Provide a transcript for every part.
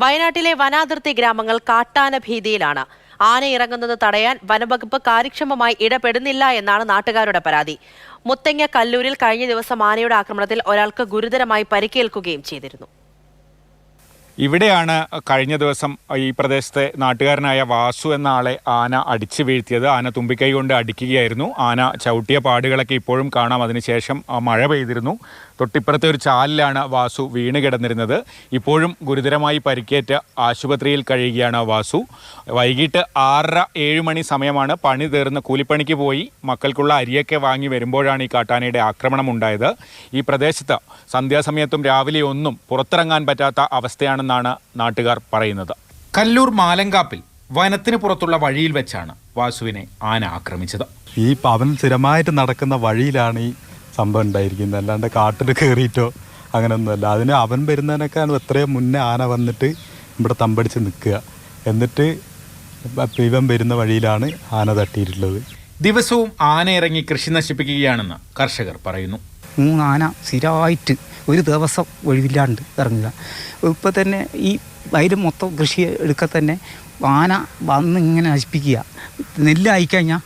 വയനാട്ടിലെ വനാതിർത്തി ഗ്രാമങ്ങൾ കാട്ടാന ഭീതിയിലാണ്. ആന ഇറങ്ങുന്നത് തടയാൻ വനവകുപ്പ് കാര്യക്ഷമമായി ഇടപെടുന്നില്ല എന്നാണ് നാട്ടുകാരുടെ പരാതി. മുത്തങ്ങ കല്ലൂരിൽ കഴിഞ്ഞ ദിവസം ആനയുടെ ആക്രമണത്തിൽ ഒരാൾക്ക് ഗുരുതരമായി പരിക്കേൽക്കുകയും ചെയ്തിരുന്നു. ഇവിടെയാണ് കഴിഞ്ഞ ദിവസം ഈ പ്രദേശത്തെ നാട്ടുകാരനായ വാസു എന്ന ആളെ ആന അടിച്ചു വീഴ്ത്തിയത്. ആന തുമ്പിക്കൈ കൊണ്ട് അടിക്കുകയായിരുന്നു. ആന ചവിട്ടിയ പാടുകളൊക്കെ ഇപ്പോഴും കാണാം. അതിനുശേഷം മഴ പെയ്തിരുന്നു. തൊട്ടിപ്പുറത്തെ ഒരു ചാലിലാണ് വാസു വീണ് കിടന്നിരുന്നത്. ഇപ്പോഴും ഗുരുതരമായി പരിക്കേറ്റ് ആശുപത്രിയിൽ കഴിയുകയാണ് വാസു. വൈകിട്ട് 6:30-7 മണി സമയമാണ്. പണി തീർന്ന് കൂലിപ്പണിക്ക് പോയി മക്കൾക്കുള്ള അരിയൊക്കെ വാങ്ങി വരുമ്പോഴാണ് ഈ കാട്ടാനയുടെ ആക്രമണം ഉണ്ടായത്. ഈ പ്രദേശത്ത് സന്ധ്യാസമയത്തും രാവിലെ ഒന്നും പുറത്തിറങ്ങാൻ പറ്റാത്ത അവസ്ഥയാണെന്നാണ് നാട്ടുകാർ പറയുന്നത്. കല്ലൂർ മാലങ്കാപ്പിൽ വനത്തിന് പുറത്തുള്ള വഴിയിൽ വെച്ചാണ് വാസുവിനെ ആന ആക്രമിച്ചത്. ഈ അവൻ സ്ഥിരമായിട്ട് നടക്കുന്ന വഴിയിലാണ് ഈ സംഭവം ഉണ്ടായിരിക്കുന്നത്, അല്ലാണ്ട് കാട്ടിൽ കയറിയിട്ടോ അങ്ങനെയൊന്നുമല്ല. അതിന് അവൻ വരുന്നതിനേക്കാൾ എത്രയോ മുന്നേ ആന വന്നിട്ട് ഇവിടെ തമ്പടിച്ച് നിൽക്കുക, എന്നിട്ട് ഇവൻ വരുന്ന വഴിയിലാണ് ആന തട്ടിയിട്ടുള്ളത്. ദിവസവും ആന ഇറങ്ങി കൃഷി നശിപ്പിക്കുകയാണെന്ന് കർഷകർ പറയുന്നു. 3 ആന സ്ഥിരമായിട്ട് ഒരു ദിവസം ഒഴിവില്ലാണ്ട് ഇറങ്ങുക. ഇപ്പോൾ തന്നെ ഈ വയലും മൊത്തം കൃഷി എടുക്കുക തന്നെ ആന വന്ന് ഇങ്ങനെ നശിപ്പിക്കുക. നെല്ല് അയക്കഴിഞ്ഞാൽ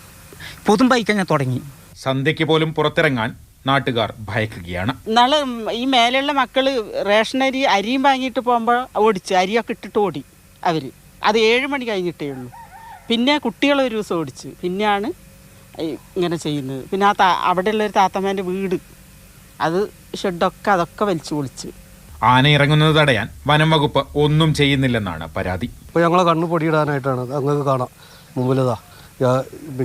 പൊതുമ്പയക്കഴിഞ്ഞാൽ തുടങ്ങി. സന്ധ്യയ്ക്ക് പോലും പുറത്തിറങ്ങാൻ നാട്ടുകാർ ഭയക്കുകയാണ്. നാളെ ഈ മേലെയുള്ള മക്കൾ റേഷൻ അരിയും വാങ്ങിയിട്ട് പോകുമ്പോൾ ഓടിച്ച് അരിയൊക്കെ ഇട്ടിട്ട് ഓടി അവർ. അത് 7 മണി കഴിഞ്ഞിട്ടേ ഉള്ളൂ. പിന്നെ കുട്ടികൾ ഒരു ദിവസം ഓടിച്ച് പിന്നെയാണ് ഇങ്ങനെ ചെയ്യുന്നത്. പിന്നെ അവിടെയുള്ളൊരു താത്തമ്മേൻ്റെ വീട്, അത് ഷെഡൊക്കെ അതൊക്കെ വലിച്ചു പൊളിച്ച്. ആന ഇറങ്ങുന്നത് തടയാൻ വനം വകുപ്പ് ഒന്നും ചെയ്യുന്നില്ലെന്നാണ് പരാതി. ഇപ്പോൾ ഞങ്ങളെ കണ്ണ് പൊടിയിടാനായിട്ടാണ് അങ്ങക്ക് കാണാം മുമ്പിലതാ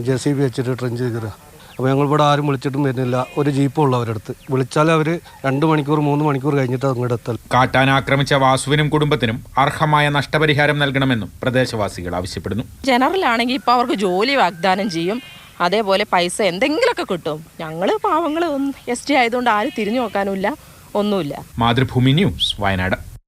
JCB വെച്ചിട്ട് ട്രെഞ്ച് കയറുക. അപ്പോൾ ഞങ്ങളിവിടെ ആരും വിളിച്ചിട്ടും വരുന്നില്ല. ഒരു ജീപ്പും ഉള്ളവരടുത്ത് വിളിച്ചാൽ അവർ 2 മണിക്കൂർ 3 മണിക്കൂർ കഴിഞ്ഞിട്ട് അങ്ങോട്ട് എത്തൽ. കാട്ടാന ആക്രമിച്ച വാസുവിനും കുടുംബത്തിനും അർഹമായ നഷ്ടപരിഹാരം നൽകണമെന്നും പ്രദേശവാസികൾ ആവശ്യപ്പെടുന്നു. ജനറൽ ആണെങ്കിൽ ഇപ്പോൾ അവർക്ക് ജോലി വാഗ്ദാനം ചെയ്യും, അതേപോലെ പൈസ എന്തെങ്കിലുമൊക്കെ കിട്ടും. ഞങ്ങൾ പാവങ്ങൾ ST ആയതുകൊണ്ട് ആരും തിരിഞ്ഞു നോക്കാനുമില്ല, ഒന്നുമില്ല. മാതൃഭൂമി ന്യൂസ്, വയനാട്.